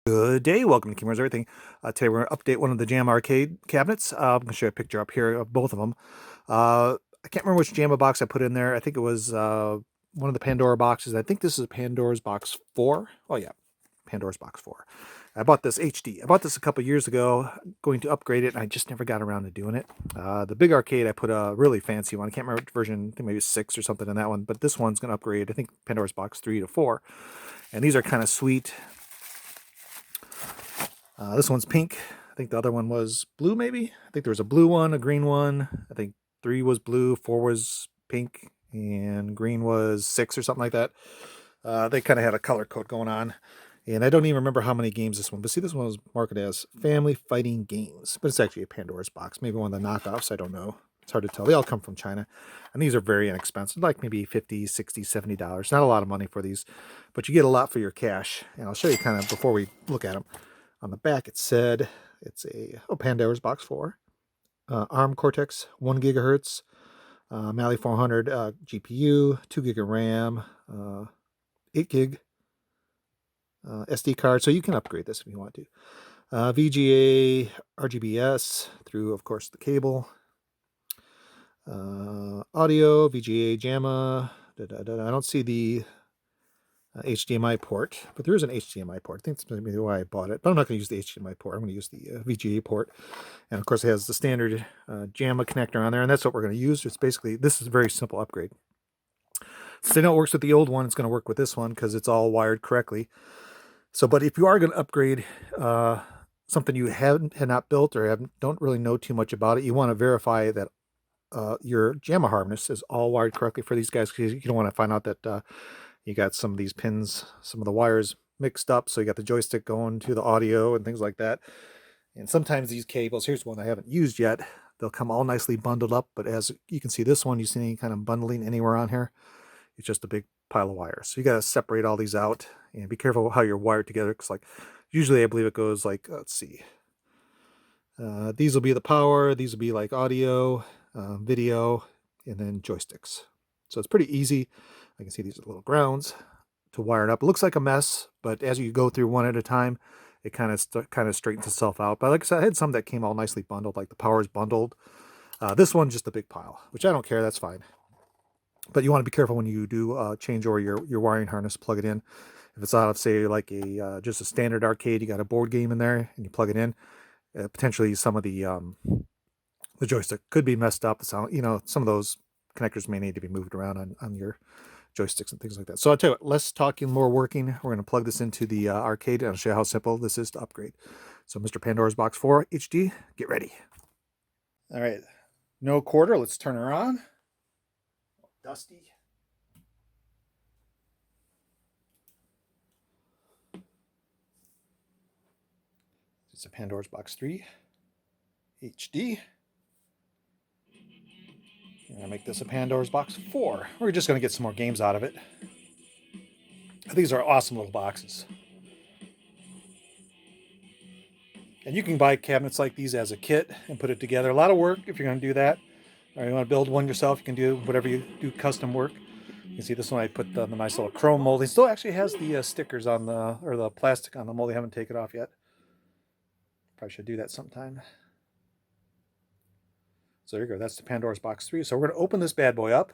Good day, welcome to kingwilliamruleseverything. Today we're going to update one of the Jamma arcade cabinets. I'm going to show you a picture up here of both of them. I can't remember which Jamma box I put in there. I think it was one of the Pandora boxes. I think this is Pandora's Box 4. Oh yeah, Pandora's Box 4. I bought this HD. I bought this a couple years ago, going to upgrade it, and I just never got around to doing it. The big arcade, I put a really fancy one. I can't remember which version, I think maybe 6 or something in that one, but this one's going to upgrade, I think, Pandora's Box 3 to 4. And these are kind of sweet. This one's pink. I think the other one was blue, maybe? I think there was a blue one, a green one. I think 3 was blue, 4 was pink, and green was 6 or something like that. They kind of had a color code going on. And I don't even remember how many games this one, but see, this one was marketed as Family Fighting Games, but it's actually a Pandora's Box. Maybe one of the knockoffs, I don't know. It's hard to tell. They all come from China, and these are very inexpensive, like maybe $50, $60, $70. Not a lot of money for these, but you get a lot for your cash. And I'll show you kind of before we look at them. On the back, it said it's a Pandora's Box 4, ARM Cortex 1 gigahertz, Mali 400 GPU, 2 gig of RAM, 8 gig SD card. So you can upgrade this if you want to. VGA, RGBS through, of course, the cable. Audio, VGA, Jamma. I don't see the HDMI port, but there is an HDMI port. I think that's maybe why I bought it, but I'm not going to use the HDMI port. I'm going to use the VGA port. And of course, it has the standard JAMMA connector on there, and that's what we're going to use. It's basically, this is a very simple upgrade. Since I know it works with the old one, it's going to work with this one because it's all wired correctly. So, but if you are going to upgrade something you had not built or don't really know too much about it, you want to verify that your JAMMA harness is all wired correctly for these guys, because you don't want to find out that you got some of these pins, some of the wires mixed up. So you got the joystick going to the audio and things like that. And sometimes these cables, here's one I haven't used yet, they'll come all nicely bundled up. But as you can see, this one, you see any kind of bundling anywhere on here, it's just a big pile of wires. So you got to separate all these out and be careful how you're wired together. Because like usually I believe it goes like, let's see. These will be the power. These will be like audio, video, and then joysticks. So it's pretty easy. I can see these little grounds to wire it up. It looks like a mess, but as you go through one at a time, it kind of straightens itself out. But like I said, I had some that came all nicely bundled, like the power's bundled. This one's just a big pile, which I don't care. That's fine. But you want to be careful when you do change over your wiring harness, plug it in. If it's out of, say, like a just a standard arcade, you got a board game in there, and you plug it in, potentially some of the joystick could be messed up. So, some of those connectors may need to be moved around on your joysticks and things like that. So I'll tell you what, less talking, more working. We're going to plug this into the arcade, and I'll show you how simple this is to upgrade. So Mr. Pandora's Box 4 HD, get ready. All right, no quarter. Let's turn her on. Dusty. It's a Pandora's Box 3 HD. I'm going to make this a Pandora's Box 4. We're just going to get some more games out of it. These are awesome little boxes. And you can buy cabinets like these as a kit and put it together. A lot of work if you're going to do that. Or you want to build one yourself, you can do whatever you do, custom work. You can see this one, I put the nice little chrome mold. It still actually has the stickers on the plastic on the mold. I haven't taken it off yet. Probably should do that sometime. So there you go. That's the Pandora's Box 3. So we're going to open this bad boy up.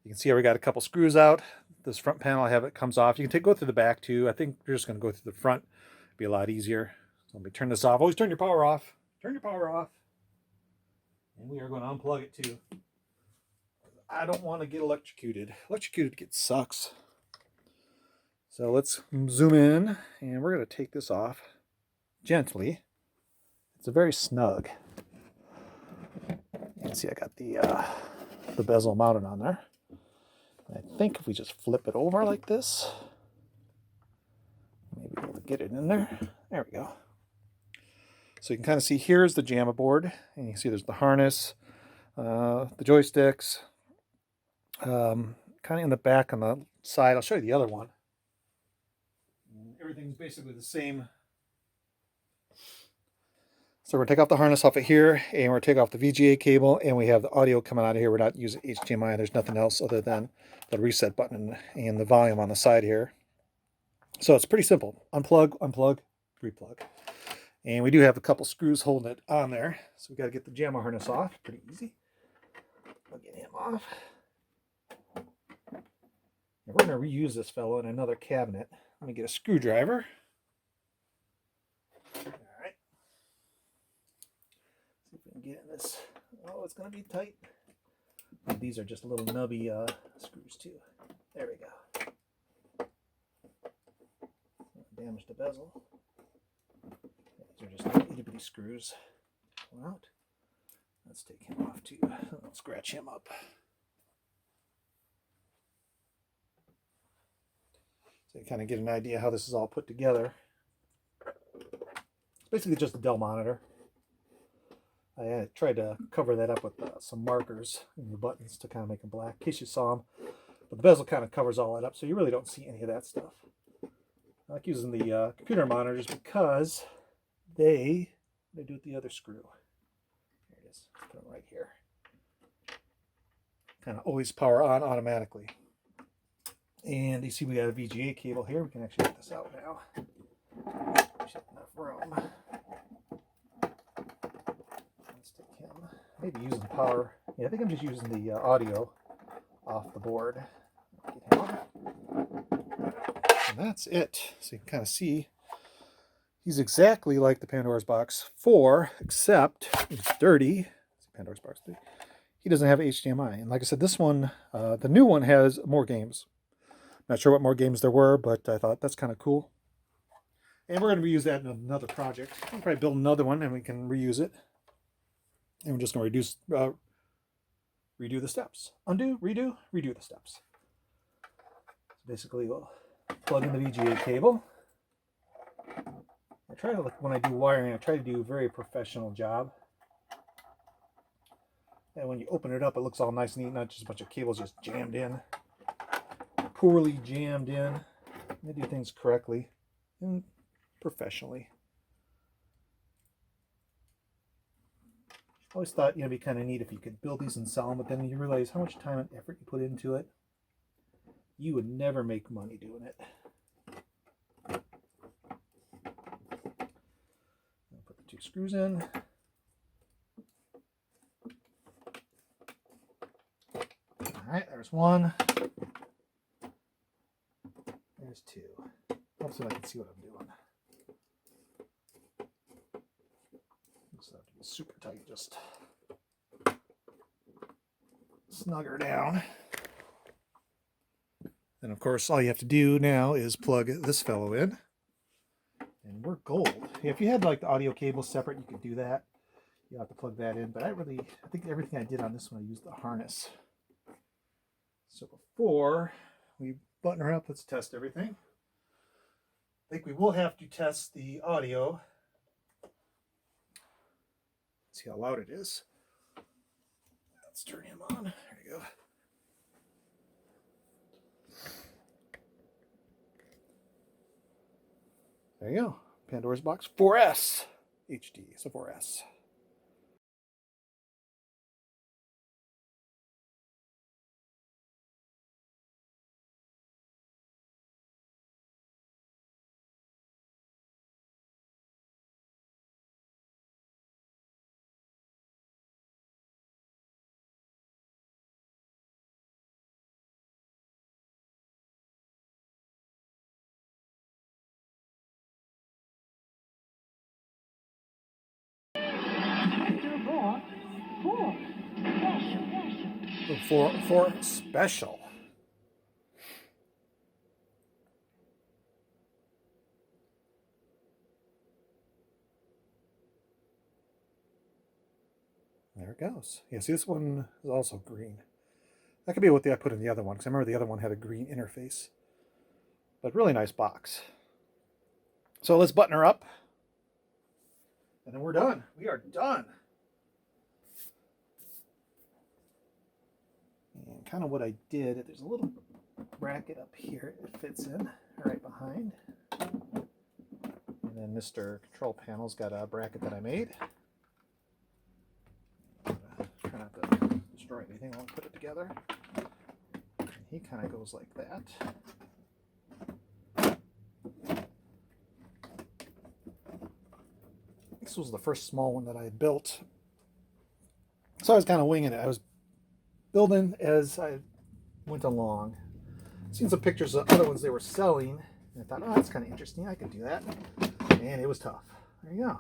You can see how we got a couple screws out. This front panel, I have it comes off. You can go through the back too. I think we're just going to go through the front. It'll be a lot easier. So let me turn this off. Always turn your power off. Turn your power off. And we are going to unplug it too. I don't want to get electrocuted. Electrocuted sucks. So let's zoom in, and we're going to take this off gently. It's a very snug. You can see I got the bezel mounted on there. I think if we just flip it over like this, maybe we'll get it in there. There we go. So you can kind of see here's the JAMMA board, and you can see there's the harness, the joysticks, kind of in the back on the side. I'll show you the other one. Everything's basically the same. So we're going to take off the harness off of here, and we're going to take off the VGA cable, and we have the audio coming out of here. We're not using HDMI. There's nothing else other than the reset button and the volume on the side here. So it's pretty simple. Unplug, unplug, 3-plug. And we do have a couple screws holding it on there. So we got to get the Jamma harness off. Pretty easy. I'll get him off. And we're going to reuse this fellow in another cabinet. Let me get a screwdriver. All right. See if we can get in this. Oh, it's going to be tight. And these are just little nubby screws too. There we go. Damage the bezel. These are just little itty bitty screws. Pull out. Let's take him off too. Let's scratch him up. So you kind of get an idea how this is all put together. It's basically just a Dell monitor. I tried to cover that up with some markers in the buttons to kind of make them black, in case you saw them. But the bezel kind of covers all that up, so you really don't see any of that stuff. I like using the computer monitors because they do with the other screw. There it is. Let's put them right here. Kind of always power on automatically. And you see we got a VGA cable here. We can actually get this out now. There's enough room. Let's take him. Maybe using power. Yeah, I think I'm just using the audio off the board. Get him out. And that's it. So you can kind of see he's exactly like the Pandora's Box 4, except it's dirty. Pandora's Box 3. He doesn't have HDMI. And like I said, this one, the new one has more games. Not sure what more games there were, but I thought that's kind of cool. And we're going to reuse that in another project. We'll probably build another one and we can reuse it. And we're just going to redo the steps. Undo, redo, redo the steps. So basically, we'll plug in the VGA cable. I try to, when I do wiring, I try to do a very professional job. And when you open it up, it looks all nice and neat, not just a bunch of cables just jammed in. Poorly jammed in. They do things correctly and professionally. I always thought, it'd be kind of neat if you could build these and sell them, but then you realize how much time and effort you put into it. You would never make money doing it. I'll put the 2 screws in. All right, there's 1. There's 2. Hopefully I can see what I'm doing. Looks like to be super tight, just snug her down. And of course, all you have to do now is plug this fellow in. And we're gold. If you had like the audio cable separate, you could do that. You have to plug that in. But I think everything I did on this one, I used the harness. So before we button her up, let's test everything. I think we will have to test the audio. See how loud it is. Let's turn him on. There you go. There you go. Pandora's Box 4S HD. It's a 4S. For special. There it goes. Yeah, see, this one is also green. That could be what I put in the other one, because I remember the other one had a green interface. But really nice box. So let's button her up. And then we're done. We are done. And kind of what I did, there's a little bracket up here it fits in right behind. And then Mr. Control Panel's got a bracket that I made. Try not to destroy anything when I put it together. And he kind of goes like that. This was the first small one that I had built. So I was kind of winging it. I was building as I went along. Seen some pictures of other ones they were selling, and I thought, oh, that's kind of interesting. I could do that. And it was tough. There you go.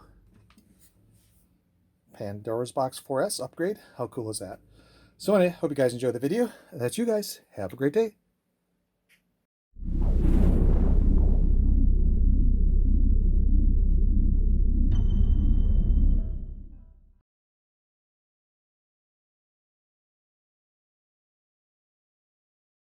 Pandoras Box 4S upgrade. How cool is that? So anyway, hope you guys enjoyed the video. That's you guys. Have a great day.